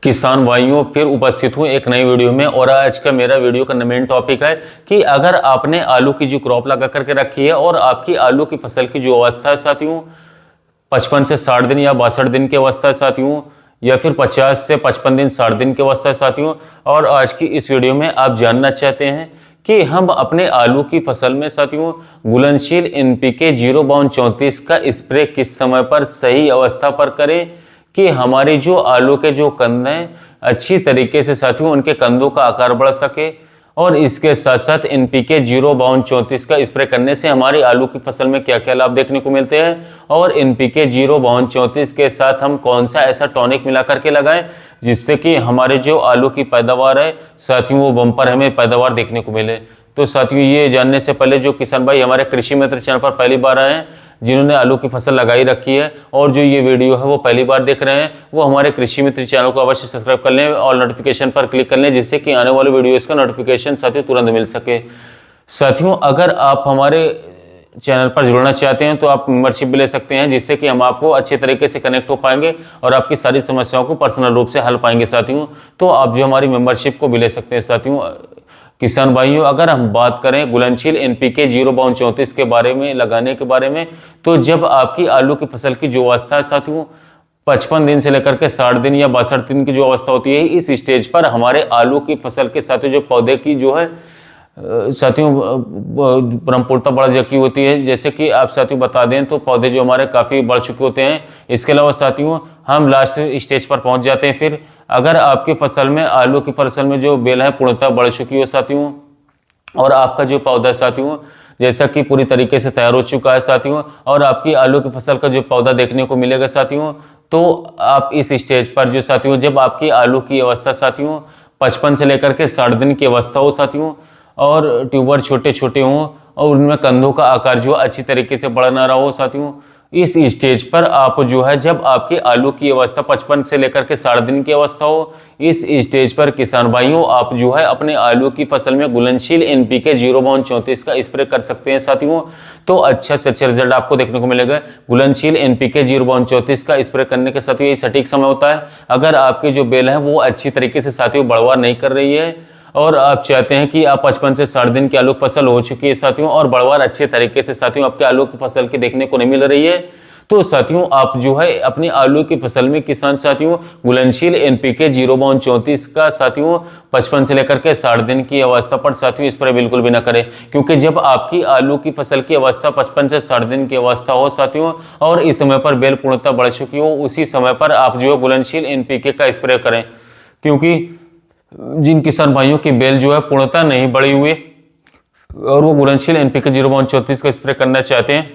किसान भाइयों फिर उपस्थित हूँ एक नई वीडियो में। और आज का मेरा वीडियो का मेन टॉपिक है कि अगर आपने आलू की जो क्रॉप लगा करके रखी है और आपकी आलू की फसल की जो अवस्था है साथियों 55 से 60 दिन या 62 दिन की अवस्था है साथियों, या फिर 50 से 55 दिन 60 दिन की अवस्था है साथियों। और आज की इस वीडियो में आप जानना चाहते हैं कि हम अपने आलू की फसल में साथियों घुलनशील NPK 0/34 का स्प्रे किस समय पर सही अवस्था पर करें कि हमारी जो आलू के जो कंद हैं अच्छी तरीके से साथियों उनके कंदों का आकार बढ़ सके। और इसके साथ साथ NPK 0/34 का स्प्रे करने से हमारी आलू की फसल में क्या क्या लाभ देखने को मिलते हैं, और NPK 0/34 के साथ हम कौन सा ऐसा टॉनिक मिला करके लगाएं जिससे कि हमारे जो आलू की पैदावार है साथियों वो बम्पर हमें पैदावार देखने को मिले। तो साथियों ये जानने से पहले जो किसान भाई हमारे कृषि मित्र चैनल पर पहली बार आए हैं, जिन्होंने आलू की फसल लगाई रखी है और जो ये वीडियो है वो पहली बार देख रहे हैं, वो हमारे कृषि मित्र चैनल को अवश्य सब्सक्राइब कर लें और नोटिफिकेशन पर क्लिक कर लें जिससे कि आने वाले वीडियोस का नोटिफिकेशन साथियों तुरंत मिल सके। साथियों अगर आप हमारे चैनल पर जुड़ना चाहते हैं तो आप मेंबरशिप भी ले सकते हैं जिससे कि हम आपको अच्छे तरीके से कनेक्ट हो पाएंगे और आपकी सारी समस्याओं को पर्सनल रूप से हल पाएंगे साथियों। तो आप जो हमारी मेंबरशिप को भी ले सकते हैं साथियों। किसान भाइयों अगर हम बात करें घुलनशील NPK 0/34 के बारे में लगाने के बारे में, तो जब आपकी आलू की फसल की जो अवस्था है साथियों 55 दिन से लेकर के 60 दिन या 62 दिन की जो अवस्था होती है, इस स्टेज पर हमारे आलू की फसल के साथियों जो पौधे की जो है साथियों परमपूर्णता बढ़ चुकी होती है। जैसे कि आप साथियों बता दें तो पौधे जो हमारे काफ़ी बढ़ चुके होते हैं। इसके अलावा साथियों हम लास्ट स्टेज पर पहुंच जाते हैं। फिर अगर आपकी फसल में आलू की फसल में जो बेल है पूर्णतः बढ़ चुकी हो साथियों, और आपका जो पौधा है साथियों जैसा कि पूरी तरीके से तैयार हो चुका है साथियों, और आपकी आलू की फसल का जो पौधा देखने को मिलेगा साथियों, तो आप इस स्टेज पर जो साथियों जब आपकी आलू की अवस्था साथियों 55 से लेकर के 60 दिन की अवस्था हो साथियों, और ट्यूबर छोटे छोटे हों और उनमें कंधों का आकार जो अच्छी तरीके से बढ़ ना रहा हो साथियों, इस स्टेज पर आप जो है जब आपकी आलू की अवस्था 55 से लेकर के 60 दिन की अवस्था हो, इस स्टेज पर किसान भाइयों आप जो है अपने आलू की फसल में घुलनशील NPK 0/34 का स्प्रे कर सकते हैं साथियों। तो अच्छा से अच्छा रिजल्ट आपको देखने को मिलेगा। घुलनशील NPK 0/34 का स्प्रे करने के साथियों ये सटीक समय होता है अगर आपकी जो बेल है वो अच्छी तरीके से साथियों बढ़वार नहीं कर रही है और आप चाहते हैं कि आप 55 से 60 दिन की आलू की फसल हो चुकी है साथियों और बढ़वार अच्छे तरीके से साथियों आपके आलू की फसल की देखने को नहीं मिल रही है, तो साथियों आप जो है अपनी आलू की फसल में किसान साथियों घुलनशील NPK 0/34 का साथियों 55 से लेकर के 60 दिन की अवस्था पर साथियों इस पर बिल्कुल भी ना करें। क्योंकि जब आपकी आलू की फसल की अवस्था 55 से 60 दिन की अवस्था हो साथियों और इस समय पर बेल पूर्णतः बढ़ चुकी हो, उसी समय पर आप जो है घुलनशील NPK का स्प्रे करें। क्योंकि जिन किसान भाइयों की बेल जो है पूर्णतः नहीं बढ़ी हुई और वो घुलनशील NPK 0/34 का स्प्रे करना चाहते हैं,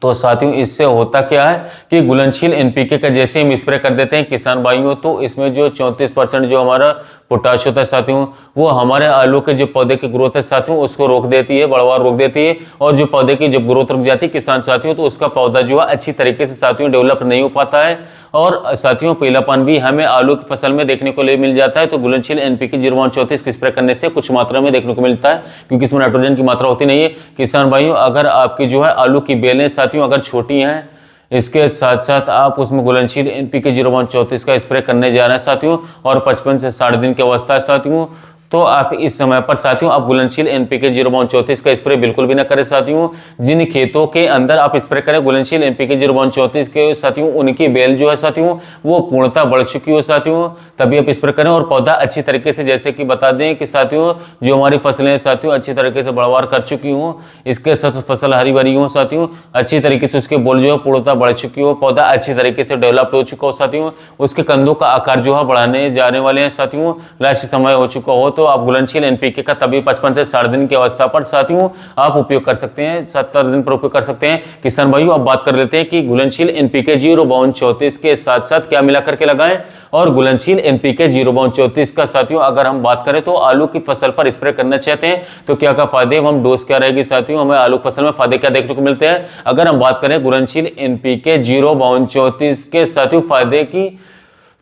तो साथियों इससे होता क्या है कि घुलनशील NPK का जैसे हम स्प्रे कर देते हैं किसान भाइयों, तो इसमें जो 34% जो हमारा पोटाश होता है साथियों वो हमारे आलू के जो पौधे की ग्रोथ है साथियों उसको रोक देती है, बढ़वार रोक देती है। और जो पौधे की जब ग्रोथ रुक जाती है किसान साथियों तो उसका पौधा जो है अच्छी तरीके से साथियों डेवलप नहीं हो पाता है और साथियों पीलापन भी हमें आलू की फसल में देखने को मिल जाता है। तो घुलनशील NPK 0/34 का स्प्रे करने से कुछ मात्रा में देखने को मिलता है क्योंकि इसमें नाइट्रोजन की मात्रा होती नहीं है। किसान भाइयों अगर आपकी जो है आलू की बेलें साथियों अगर छोटी हैं, इसके साथ साथ आप उसमें घुलनशील NPK 0/34 का स्प्रे करने जा रहे हैं साथियों और 55 से 60 दिन की अवस्था है साथियों, तो आप इस समय पर साथियों आप घुलनशील NPK 0/34 का स्प्रे बिल्कुल भी ना करें साथियों। जिन खेतों के अंदर आप स्प्रे करें घुलनशील NPK 0/34 के साथियों उनकी बेल जो है साथियों वो पूर्णतः बढ़ चुकी हो साथियों, तभी आप स्प्रे करें और पौधा अच्छी तरीके से जैसे कि बता दें कि साथियों जो हमारी फसलें साथियों अच्छी तरीके से बढ़वार कर चुकी हों, इसके साथ फसल हरी भरी हो साथियों, अच्छी तरीके से उसके बोल जो है पूर्णतः बढ़ चुकी हो, पौधा अच्छी तरीके से डेवलप हो चुका हो साथियों, उसके कंदों का आकार जो है बढ़ाने जाने वाले हैं साथियों, लास्ट समय हो चुका हो, तो आप घुलनशील NPK का तभी 55 से 60 दिन की अवस्था पर साथियों आप उपयोग कर सकते हैं, 70 दिन पर उपयोग कर सकते हैं। किसान भाइयों अब बात कर लेते हैं कि घुलनशील NPK 0/34 के साथ साथ क्या मिला करके लगाएं। और घुलनशील NPK 0/34 का साथियों अगर हम बात करें तो आलू की फसल पर स्प्रे करना चाहते हैं तो क्या क्या फायदे एवं डोज क्या रहेगी साथियों, हमें आलू फसल में फायदे क्या देखने को मिलते हैं। अगर हम बात करें घुलनशील NPK 0/34 के साथियों फायदे की,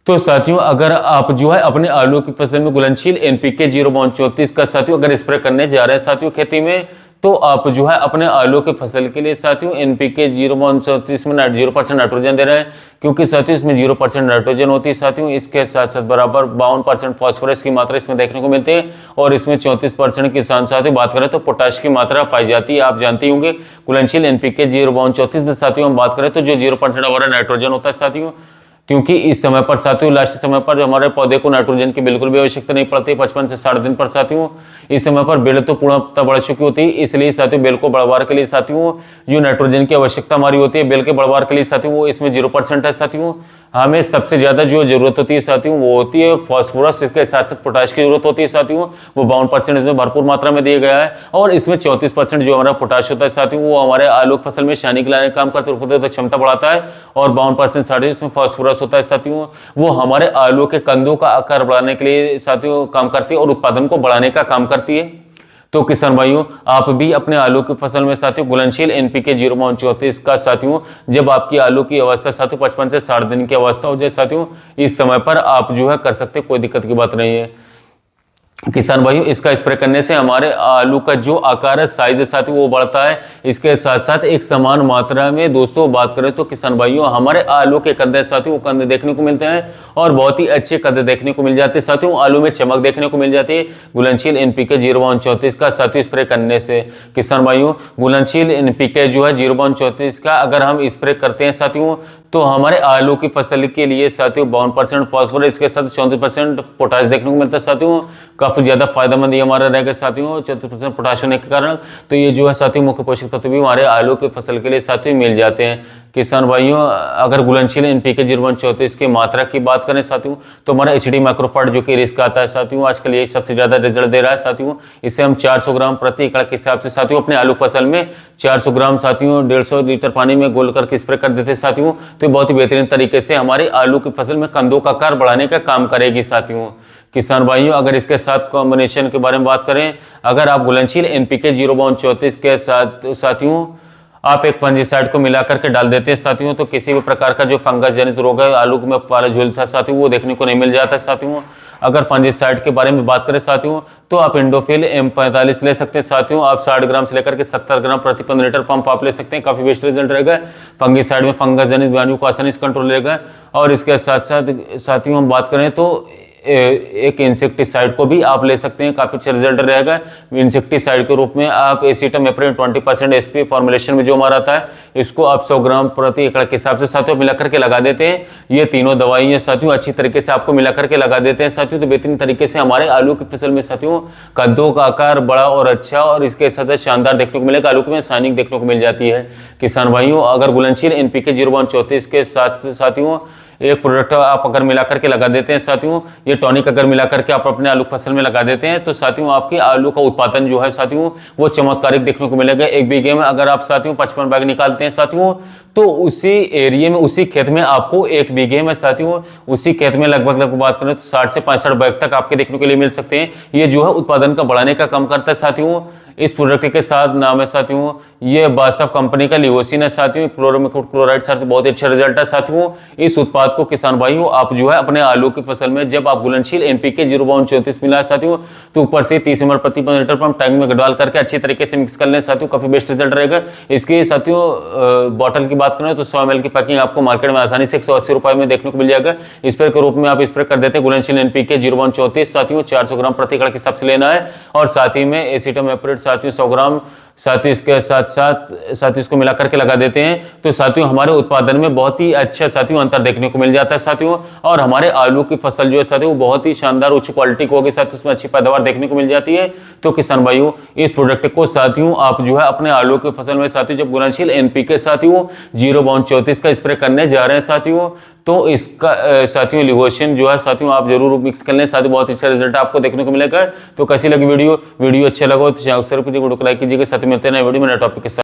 तो साथियों अगर आप जो है अपने आलू की फसल में घुलनशील NPK 0/34 का साथियों अगर स्प्रे करने जा रहे हैं साथियों खेती में, तो आप जो है अपने आलू के फसल के लिए साथियों एनपीके 0.34 में 0% नाइट्रोजन दे रहे हैं, क्योंकि साथियों इसमें 0% नाइट्रोजन होती है साथियों। इसके साथ साथ बराबर 52% फास्फोरस की मात्रा इसमें देखने को मिलती है और इसमें 34% की साथियों बात करें तो पोटाश की मात्रा पाई जाती है। आप जानते होंगे घुलनशील एनपीके 0.34 में साथियों हम बात करें तो जो 0% हमारा नाइट्रोजन होता है साथियों, क्योंकि इस समय पर साथियों लास्ट समय पर हमारे पौधे को नाइट्रोजन की बिल्कुल भी आवश्यकता नहीं पड़ती 55 से 60 दिन पर साथियों। इस समय पर बेल तो पूर्णतः बढ़ चुकी होती है, इसलिए साथियों बेल को बढ़वार के लिए साथियों जो नाइट्रोजन की आवश्यकता हमारी होती है बेल के बढ़वार के लिए साथियों वो इसमें 0% है साथियों। हमें सबसे ज्यादा जो जरूरत होती है साथियों वो होती है फास्फोरस, इसके साथ साथ पोटाश की जरूरत होती है साथियों। वो 52% इसमें भरपूर मात्रा में दिया गया है और इसमें 34% जो हमारा पोटाश होता है साथियों वो हमारे आलू फसल में शानी के लाने का काम करते हैं, क्षमता बढ़ाता है। और 52% साथियों इसमें फास्फोरस होता है साथियों, वो हमारे आलू के कंदों का आकार बढ़ाने के लिए साथियों काम करती है और उत्पादन को बढ़ाने का काम करती है। तो किसान भाइयों आप भी अपने आलू की फसल में साथियों घुलनशील एनपीके 0.34 का साथियों जब आपकी आलू की अवस्था साथियों 55 से 60 दिन की अवस्था हो जाए साथियों, इस समय पर आप जो है कर सकते, कोई दिक्कत की बात नहीं है किसान भाइयों। इसका स्प्रे करने से हमारे आलू का जो आकार है साइज है साथियों वो बढ़ता है। इसके साथ साथ एक समान मात्रा में दोस्तों बात करें तो किसान भाइयों हमारे आलू के कंदे साथियों वो कंदे देखने को मिलते हैं और बहुत ही अच्छे कंदे देखने को मिल जाते हैं साथियों। आलू में चमक देखने को मिल जाती है घुलनशील एनपीके 0.34 का साथियों स्प्रे करने से। किसान भाइयों घुलनशील एनपीके जो है 0.34 का अगर हम स्प्रे करते हैं साथियों तो हमारे आलू की फसल के लिए साथियों 52% फास्फोरस के साथ 34% पोटाश देखने को मिलता है साथियों। काफी ज्यादा फायदेमंद ये हमारा रहेगा साथियों 34% पोटाश होने के कारण। तो ये जो है साथियों मुख्य पोषक तत्व भी हमारे आलू की फसल के लिए साथियों मिल जाते हैं। किसान भाइयों अगर घुलनशील एनपीके 0.34 की मात्रा की बात करें साथियों तो हमारा एचडी माइक्रोफॉट जो कि रिस्क आता है साथियों आजकल यही सबसे ज्यादा रिजल्ट दे रहा है साथियों। इसे हम 400 ग्राम प्रति एकड़ के हिसाब से साथियों अपने आलू फसल में 400 ग्राम साथियों 150 लीटर पानी में घोल करके स्प्रे कर देते साथियों। तो बहुत ही बेहतरीन तरीके से हमारे आलू की फसल में कंदों का आकार बढ़ाने का काम करेगी साथियों। किसान भाइयों अगर इसके साथ कॉम्बिनेशन के बारे में बात करें, अगर आप घुलनशील एनपीके 0.34 के साथ साथियों आप एक फंजीसाइड को मिलाकर के डाल देते हैं साथियों तो किसी भी प्रकार का जो फंगस जनित रोग है आलू में पाला झुलसा साथियों वो देखने को नहीं मिल जाता है साथियों। अगर फंजीसाइड के बारे में बात करें साथियों तो आप इंडोफिल M45 ले सकते हैं साथियों। आप 60 ग्राम से लेकर के 70 ग्राम प्रति 15 लीटर पंप आप ले सकते हैं, काफी बेस्ट रिजल्ट रहेगा। फंगीसाइड में फंगस जनित बीमारियों को आसानी से कंट्रोल रहेगा। और इसके साथ साथ साथियों हम बात करें तो एक इंसेक्टिसाइड को भी आप ले सकते हैं, काफी अच्छा रिजल्ट रहेगा। इंसेक्टिसाइड के रूप में आप एसिटामिप्रिन 20% एसपी फॉर्मुलेशन में जो हमारा आता है इसको आप 100 ग्राम प्रति एकड़ के हिसाब से साथियों मिलाकर के लगा देते हैं। ये तीनों दवाइयां साथियों अच्छी तरीके से आपको मिलाकर के लगा देते हैं साथियों तो बेहतरीन तरीके से हमारे आलू की फसल में साथियों कद्दों का आकार बड़ा और अच्छा और इसके साथ शानदार देखने को मिलेगा। आलू में शाइनिंग देखने को मिल जाती है। किसान भाइयों अगर घुलनशील एनपीके 0.34 के साथ साथियों एक प्रोडक्ट आप अगर मिलाकर के लगा देते हैं साथियों, ये टॉनिक अगर मिलाकर के आप अपने आलू फसल में लगा देते हैं तो साथियों आपके आलू का उत्पादन जो है साथियों वो चमत्कारिक देखने को मिलेगा। एक बीघे में अगर आप साथियों 55 बैग निकालते हैं साथियों तो उसी एरिया में उसी खेत में आपको एक बीघे में साथियों उसी खेत में लगभग बात करें तो 60 से 65 बैग तक आपके देखने के लिए मिल सकते हैं। ये जो है उत्पादन का बढ़ाने का काम करता है साथियों। इस प्रोडक्ट के साथ नाम है साथियों ये बासफ कंपनी का लियोसिन है साथियों, क्लोराइड साथियों बहुत ही अच्छा रिजल्ट है साथियों। इस उत्पाद को किसान भाइयों आप जो है अपने आलू की फसल में जब आप घुलनशील एनपीके 0.34 मिला साथियों तो ऊपर से 30 ml प्रति 15 लीटर पंप टैंक में डाल करके अच्छी तरीके से मिक्स कर लें साथियों, काफी बेस्ट रिजल्ट रहेगा। इसके साथियों बॉटल की बात करें तो 100 ml की पैकिंग आपको मार्केट में आसानी से 180 रुपए में देखने को मिल जाएगा। स्प्रे के रूप में आप स्प्रे कर देते हैं घुलनशील एनपीके 0.34 साथियों 400 ग्राम प्रति एकड़ के हिसाब से लेना है और साथ ही में एसिटामिप्रिन साथियों 100 ग्राम साथियों इसके साथ इसको मिलाकर के लगा देते हैं तो साथियों हमारे उत्पादन में बहुत ही अच्छा साथियों अंतर देखने को मिल जाता है साथियों। और हमारे आलू की फसल जो है साथियों वो बहुत ही शानदार उच्च क्वालिटी की होगी साथियों, उसमें अच्छी पैदावार देखने को मिल जाती है। तो किसान भाइयों इस प्रोडक्ट को साथियों आप जो है अपने आलू की फसल में साथियों जब घुलनशील एनपीके साथियों 0.34 का स्प्रे करने जा रहे हैं साथियों तो इसका साथियों लिगोशिन जो है साथियों आप जरूर मिक्स कर लें साथियों, बहुत अच्छा रिजल्ट आपको देखने को मिलेगा। तो कैसी लगी वीडियो अच्छा लगा तो शेयर कीजिए, वीडियो को लाइक कीजिएगा। साथ मिलते हैं नए वीडियो में नए टॉपिक के साथ।